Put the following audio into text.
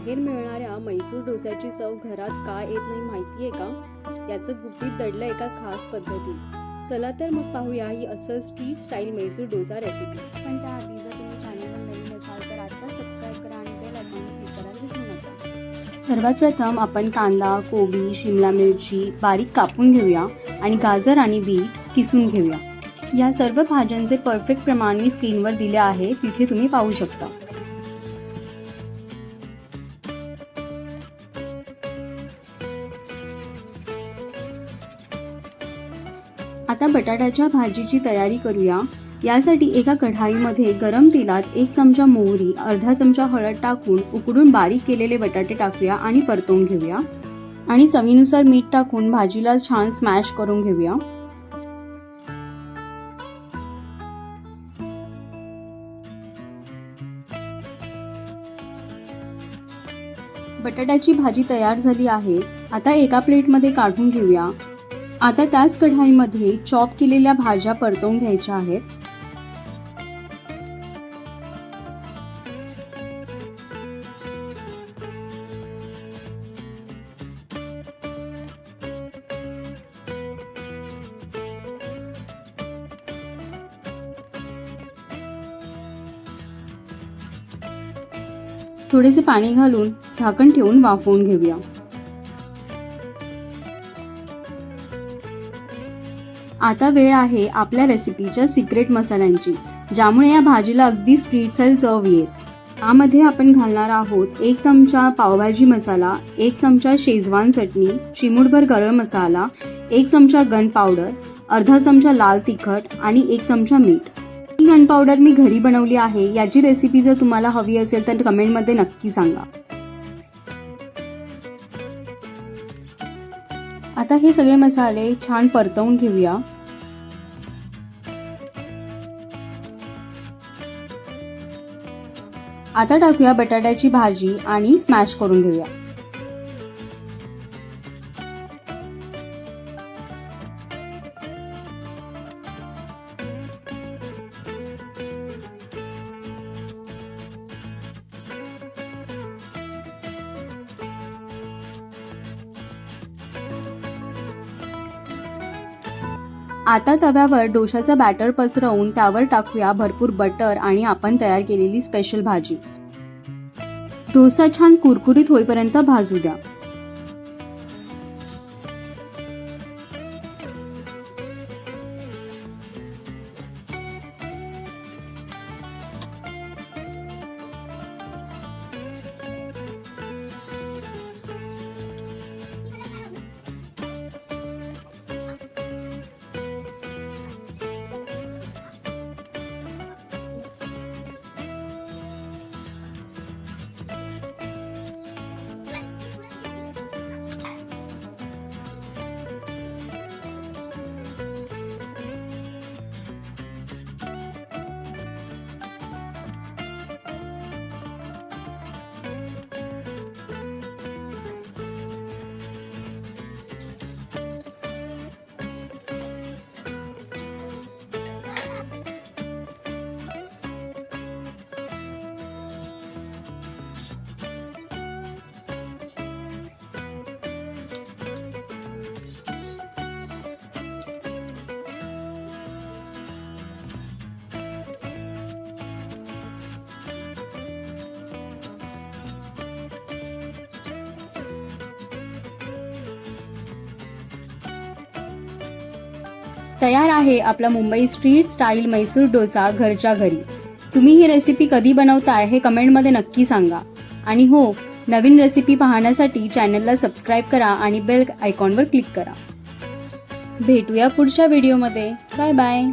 बाहेर मिळणाऱ्या मैसूर डोस्याची चव घरात का येत नाही माहितीये का? याचं गुपित दडलं एका खास पद्धतीत. चला तर मग पाहूया ही असं street style Mysore dosa recipe. पण त्याआधी जर तुम्ही चॅनलवर नवीन असाल तर आता सबस्क्राईब करा आणि बेल आयकॉन क्लिक करायला विसरू नका. सर्वात प्रथम आपण कांदा, कोबी, शिमला मिरची बारीक कापून घेऊया आणि गाजर आणि बीट किसून घेऊया. या सर्व भाज्यांचे परफेक्ट प्रमाण मी स्क्रीनवर दिले आहे, तिथे तुम्ही पाहू शकता. आता बटाट्याच्या भाजीची तयारी करूया. यासाठी एका कढाईमध्ये गरम तेलात 1 चमचा मोहरी, अर्धा चमचा हळद टाकून उकडून बारीक केलेले बटाटे टाकूया आणि परतवून घेऊया. आणि चवीनुसार मीठ टाकून भाजीला छान स्मॅश करून घेऊया. बटाट्याची भाजी तयार झाली आहे. आता एका प्लेटमध्ये काढून घेऊया. आता त्याच कढाईमध्ये चॉप केलेल्या भाज्या परतवून घ्यायच्या आहेत. थोडेसे पाणी घालून झाकण ठेवून वाफवून घेऊया. आता वेळ आहे आपल्या रेसिपीच्या सिक्रेट मसाल्यांची, ज्यामुळे या भाजीला अगदी स्ट्रीट स्टाईल चव येईल. यामध्ये आपण घालणार आहोत 1 चमचा पावभाजी मसाला, 1 चमचा शेजवान चटणी, चिमूटभर गरम मसाला, 1 चमचा गन पावडर, अर्धा चमचा लाल तिखट आणि 1 चमचा मीठ. ही गन पावडर मी घरी बनवली आहे. याची रेसिपी जर तुम्हाला हवी असेल तर कमेंटमध्ये नक्की सांगा. आता हे सगळे मसाले छान परतवून घेऊया. आता टाकूया बटाट्याची भाजी आणि स्मॅश करून घेऊया. आता तव्यावर डोशाचा बॅटर पसरवून त्यावर टाकूया भरपूर बटर आणि आपण तयार केलेली स्पेशल भाजी. डोसा छान कुरकुरीत होईपर्यंत भाजू द्या. तयार आहे आपला मुंबई स्ट्रीट स्टाईल मैसूर डोसा घरच्या घरी. तुम्ही ही रेसिपी कधी बनवताय हे कमेंटमध्ये नक्की सांगा. आणि हो, नवीन रेसिपी पाहण्यासाठी चॅनलला सबस्क्राईब करा आणि बेल आयकॉनवर क्लिक करा. भेटूया पुढच्या व्हिडिओमध्ये. Bye bye.